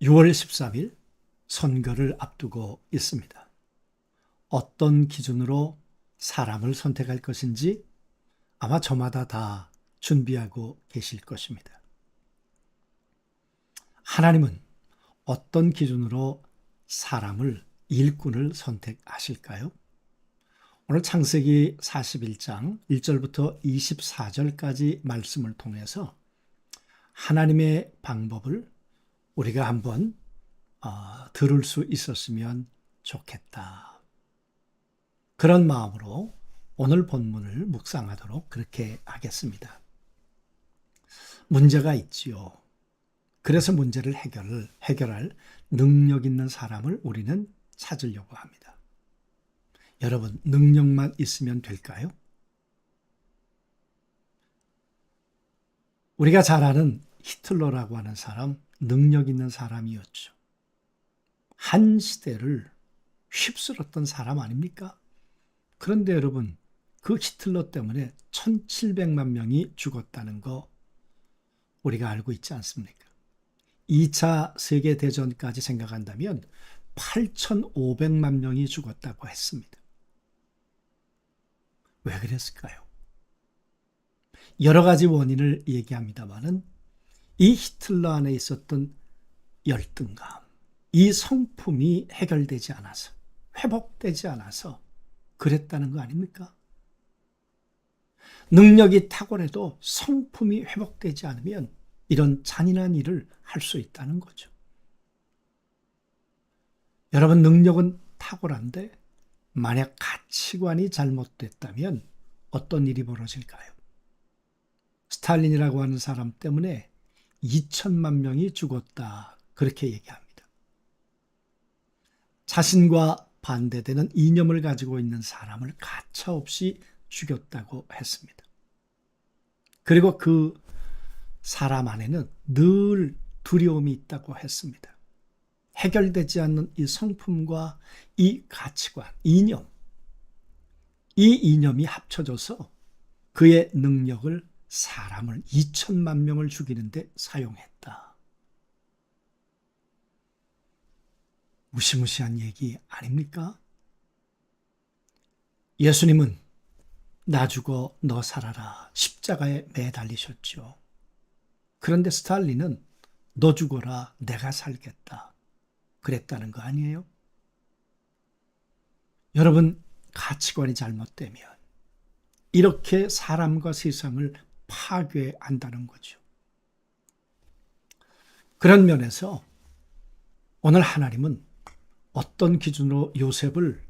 6월 13일 선거를 앞두고 있습니다. 어떤 기준으로 사람을 선택할 것인지 아마 저마다 다 준비하고 계실 것입니다. 하나님은 어떤 기준으로 사람을, 일꾼을 선택하실까요? 오늘 창세기 41장 1절부터 24절까지 말씀을 통해서 하나님의 방법을 우리가 한번 들을 수 있었으면 좋겠다. 그런 마음으로 오늘 본문을 묵상하도록 그렇게 하겠습니다. 문제가 있지요. 그래서 문제를 해결할 능력 있는 사람을 우리는 찾으려고 합니다. 여러분, 능력만 있으면 될까요? 우리가 잘 아는 히틀러라고 하는 사람, 능력 있는 사람이었죠. 한 시대를 휩쓸었던 사람 아닙니까? 그런데 여러분, 그 히틀러 때문에 1700만 명이 죽었다는 거 우리가 알고 있지 않습니까? 2차 세계대전까지 생각한다면 8500만 명이 죽었다고 했습니다. 왜 그랬을까요? 여러 가지 원인을 얘기합니다마는 이 히틀러 안에 있었던 열등감, 이 성품이 해결되지 않아서, 회복되지 않아서 그랬다는 거 아닙니까? 능력이 탁월해도 성품이 회복되지 않으면 이런 잔인한 일을 할 수 있다는 거죠. 여러분, 능력은 탁월한데 만약 가치관이 잘못됐다면 어떤 일이 벌어질까요? 스탈린이라고 하는 사람 때문에 2천만 명이 죽었다. 그렇게 얘기합니다. 자신과 반대되는 이념을 가지고 있는 사람을 가차없이 죽였다고 했습니다. 그리고 그 사람 안에는 늘 두려움이 있다고 했습니다. 해결되지 않는 이 성품과 이 가치관, 이념, 이 이념이 합쳐져서 그의 능력을 사람을 2천만 명을 죽이는데 사용했다. 무시무시한 얘기 아닙니까? 예수님은 나 죽어 너 살아라 십자가에 매달리셨죠. 그런데 스탈린은 너 죽어라 내가 살겠다 그랬다는 거 아니에요? 여러분, 가치관이 잘못되면 이렇게 사람과 세상을 파괴한다는 거죠. 그런 면에서 오늘 하나님은 어떤 기준으로 요셉을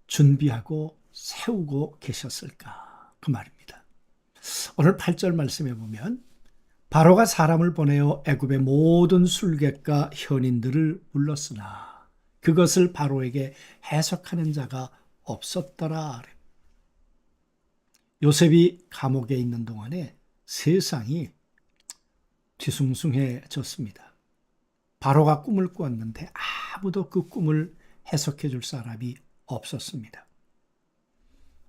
준비하고 세우고 계셨을까? 그 말입니다. 오늘 8절 말씀해 보면 바로가 사람을 보내어 애굽의 모든 술객과 현인들을 불렀으나 그것을 바로에게 해석하는 자가 없었더라. 요셉이 감옥에 있는 동안에 세상이 뒤숭숭해졌습니다. 바로가 꿈을 꾸었는데 아무도 그 꿈을 해석해 줄 사람이 없었습니다.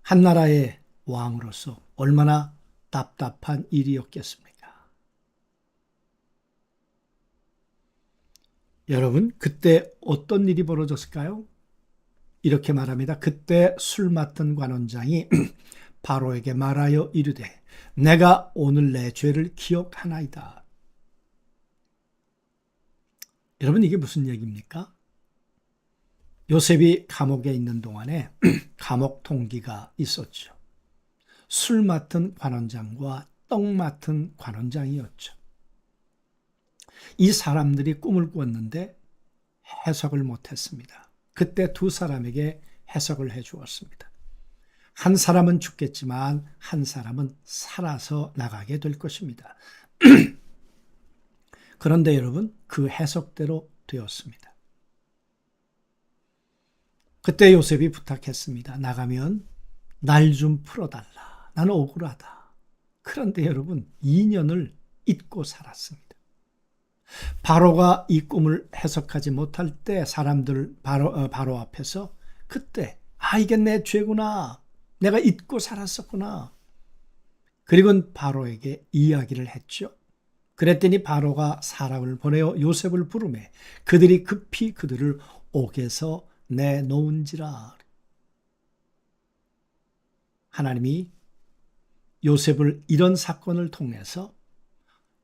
한 나라의 왕으로서 얼마나 답답한 일이었겠습니까? 여러분, 그때 어떤 일이 벌어졌을까요? 이렇게 말합니다. 그때 술 맡은 관원장이 바로에게 말하여 이르되 내가 오늘 내 죄를 기억하나이다. 여러분, 이게 무슨 얘기입니까? 요셉이 감옥에 있는 동안에 감옥 동기가 있었죠. 술 맡은 관원장과 떡 맡은 관원장이었죠. 이 사람들이 꿈을 꾸었는데 해석을 못했습니다. 그때 두 사람에게 해석을 해 주었습니다. 한 사람은 죽겠지만 한 사람은 살아서 나가게 될 것입니다. 그런데 여러분, 그 해석대로 되었습니다. 그때 요셉이 부탁했습니다. 나가면 날 좀 풀어달라. 나는 억울하다. 그런데 여러분, 2년을 잊고 살았습니다. 바로가 이 꿈을 해석하지 못할 때 사람들 바로 앞에서 그때 이게 내 죄구나. 내가 잊고 살았었구나. 그리고 바로에게 이야기를 했죠. 그랬더니 바로가 사람을 보내어 요셉을 부르매 그들이 급히 그들을 옥에서 내놓은지라. 하나님이 요셉을 이런 사건을 통해서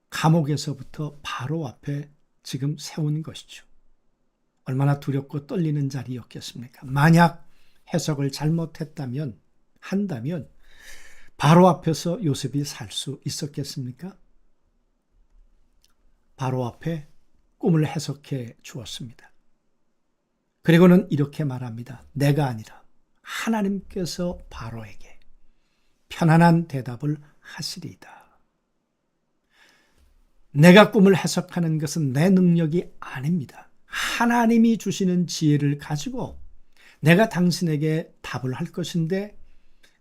감옥에서부터 바로 앞에 지금 세운 것이죠. 얼마나 두렵고 떨리는 자리였겠습니까? 만약 해석을 한다면 바로 앞에서 요셉이 살 수 있었겠습니까? 바로 앞에 꿈을 해석해 주었습니다. 그리고는 이렇게 말합니다. 내가 아니라 하나님께서 바로에게 편안한 대답을 하시리이다. 내가 꿈을 해석하는 것은 내 능력이 아닙니다. 하나님이 주시는 지혜를 가지고 내가 당신에게 답을 할 것인데,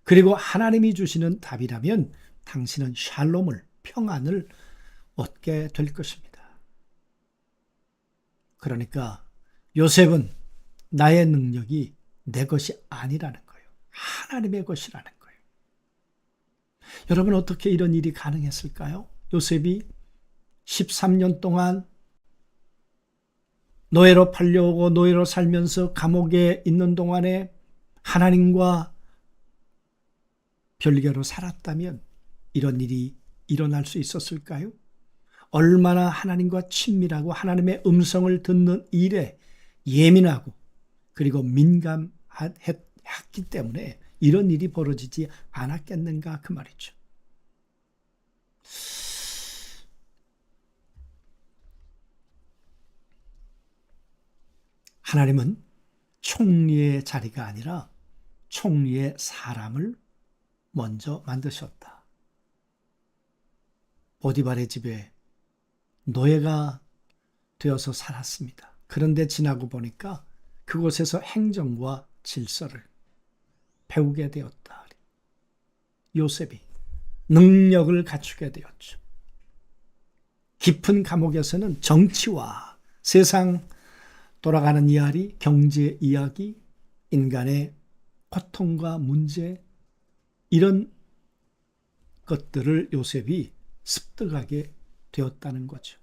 그리고 하나님이 주시는 답이라면 당신은 샬롬을, 평안을 얻게 될 것입니다. 그러니까 요셉은 나의 능력이 내 것이 아니라는 거예요. 하나님의 것이라는 거예요. 여러분, 어떻게 이런 일이 가능했을까요? 요셉이 13년 동안 노예로 팔려오고 노예로 살면서 감옥에 있는 동안에 하나님과 별개로 살았다면 이런 일이 일어날 수 있었을까요? 얼마나 하나님과 친밀하고 하나님의 음성을 듣는 일에 예민하고 그리고 민감했기 때문에 이런 일이 벌어지지 않았겠는가 그 말이죠. 하나님은 총리의 자리가 아니라 총리의 사람을 먼저 만드셨다. 보디발의 집에 노예가 되어서 살았습니다. 그런데 지나고 보니까 그곳에서 행정과 질서를 배우게 되었다. 요셉이 능력을 갖추게 되었죠. 깊은 감옥에서는 정치와 세상 돌아가는 이야기, 경제 이야기, 인간의 고통과 문제, 이런 것들을 요셉이 습득하게 되었다는 거죠.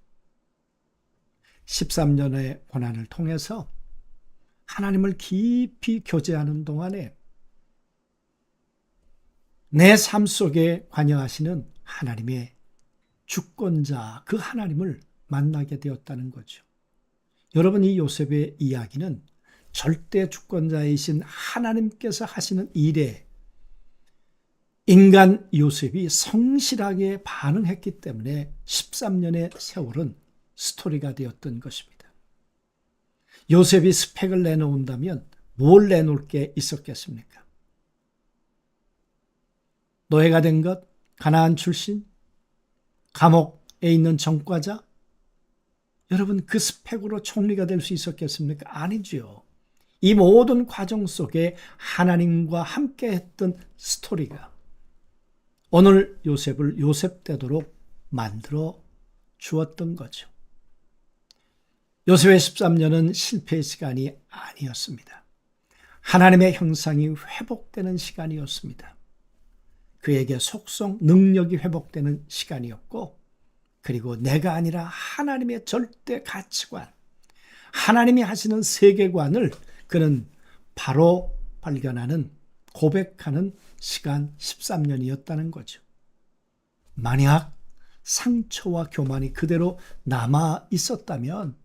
13년의 고난을 통해서 하나님을 깊이 교제하는 동안에 내 삶 속에 관여하시는 하나님의 주권자, 그 하나님을 만나게 되었다는 거죠. 여러분, 이 요셉의 이야기는 절대 주권자이신 하나님께서 하시는 일에 인간 요셉이 성실하게 반응했기 때문에 13년의 세월은 스토리가 되었던 것입니다. 요셉이 스펙을 내놓는다면 뭘 내놓을 게 있었겠습니까? 노예가 된 것, 가나안 출신, 감옥에 있는 전과자, 여러분, 그 스펙으로 총리가 될 수 있었겠습니까? 아니지요. 이 모든 과정 속에 하나님과 함께 했던 스토리가 오늘 요셉을 요셉 되도록 만들어 주었던 거죠. 요셉의 13년은 실패의 시간이 아니었습니다. 하나님의 형상이 회복되는 시간이었습니다. 그에게 속성, 능력이 회복되는 시간이었고, 그리고 내가 아니라 하나님의 절대 가치관, 하나님이 하시는 세계관을 그는 바로 발견하는, 고백하는 시간 13년이었다는 거죠. 만약 상처와 교만이 그대로 남아 있었다면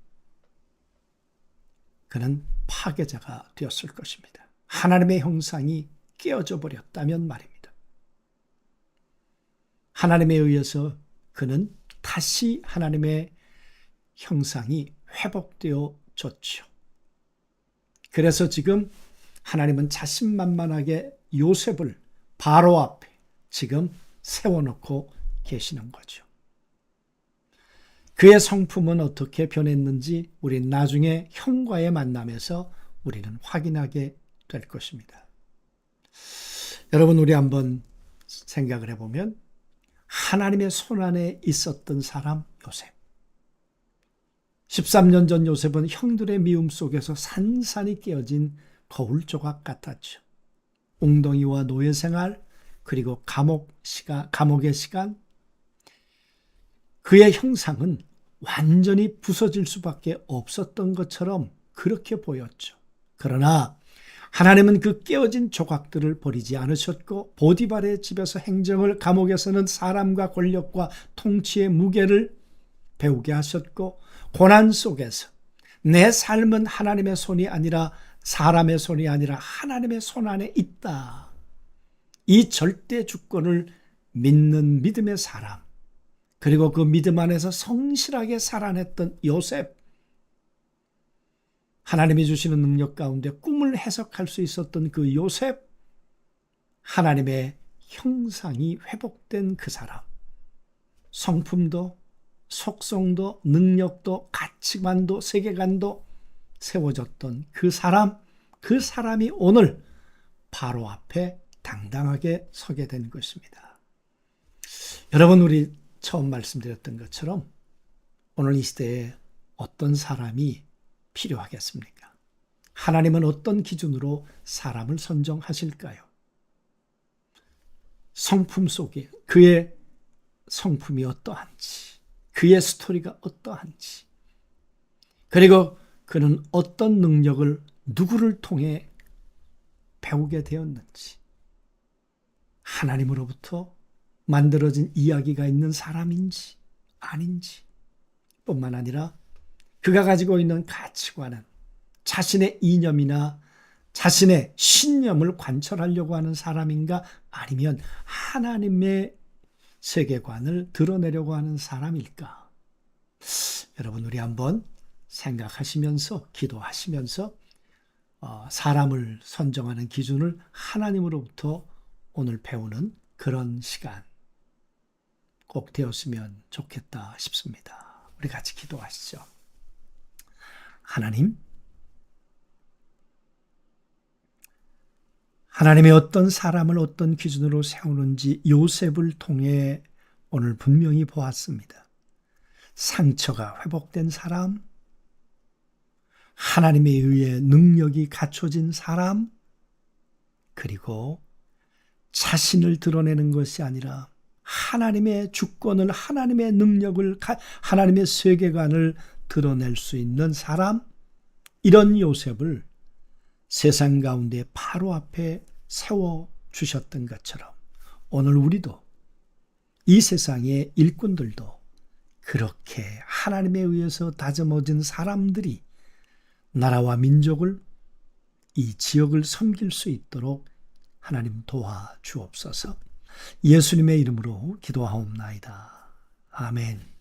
그는 파괴자가 되었을 것입니다. 하나님의 형상이 깨어져 버렸다면 말입니다. 하나님에 의해서 그는 다시 하나님의 형상이 회복되어졌죠. 그래서 지금 하나님은 자신만만하게 요셉을 바로 앞에 지금 세워놓고 계시는 거죠. 그의 성품은 어떻게 변했는지 우리는 나중에 형과의 만남에서 우리는 확인하게 될 것입니다. 여러분, 우리 한번 생각을 해보면 하나님의 손안에 있었던 사람 요셉. 13년 전 요셉은 형들의 미움 속에서 산산이 깨어진 거울 조각 같았죠. 웅덩이와 노예 생활, 그리고 감옥의 시간, 그의 형상은 완전히 부서질 수밖에 없었던 것처럼 그렇게 보였죠. 그러나 하나님은 그 깨어진 조각들을 버리지 않으셨고 보디발의 집에서 행정을, 감옥에서는 사람과 권력과 통치의 무게를 배우게 하셨고 고난 속에서 내 삶은 하나님의 손이 아니라 사람의 손이 아니라 하나님의 손 안에 있다. 이 절대 주권을 믿는 믿음의 사람, 그리고 그 믿음 안에서 성실하게 살아냈던 요셉, 하나님이 주시는 능력 가운데 꿈을 해석할 수 있었던 그 요셉, 하나님의 형상이 회복된 그 사람, 성품도 속성도 능력도 가치관도 세계관도 세워졌던 그 사람, 그 사람이 오늘 바로 앞에 당당하게 서게 된 것입니다. 여러분, 우리 처음 말씀드렸던 것처럼 오늘 이 시대에 어떤 사람이 필요하겠습니까? 하나님은 어떤 기준으로 사람을 선정하실까요? 성품 속에 그의 성품이 어떠한지, 그의 스토리가 어떠한지, 그리고 그는 어떤 능력을 누구를 통해 배우게 되었는지, 하나님으로부터 만들어진 이야기가 있는 사람인지 아닌지 뿐만 아니라 그가 가지고 있는 가치관은 자신의 이념이나 자신의 신념을 관철하려고 하는 사람인가, 아니면 하나님의 세계관을 드러내려고 하는 사람일까? 여러분, 우리 한번 생각하시면서 기도하시면서 사람을 선정하는 기준을 하나님으로부터 오늘 배우는 그런 시간 꼭 되었으면 좋겠다 싶습니다. 우리 같이 기도하시죠. 하나님이 어떤 사람을 어떤 기준으로 세우는지 요셉을 통해 오늘 분명히 보았습니다. 상처가 회복된 사람, 하나님에 의해 능력이 갖춰진 사람, 그리고 자신을 드러내는 것이 아니라 하나님의 주권을, 하나님의 능력을, 하나님의 세계관을 드러낼 수 있는 사람, 이런 요셉을 세상 가운데 바로 앞에 세워주셨던 것처럼 오늘 우리도 이 세상의 일꾼들도 그렇게 하나님에 의해서 다듬어진 사람들이 나라와 민족을, 이 지역을 섬길 수 있도록 하나님 도와주옵소서. 예수님의 이름으로 기도하옵나이다. 아멘.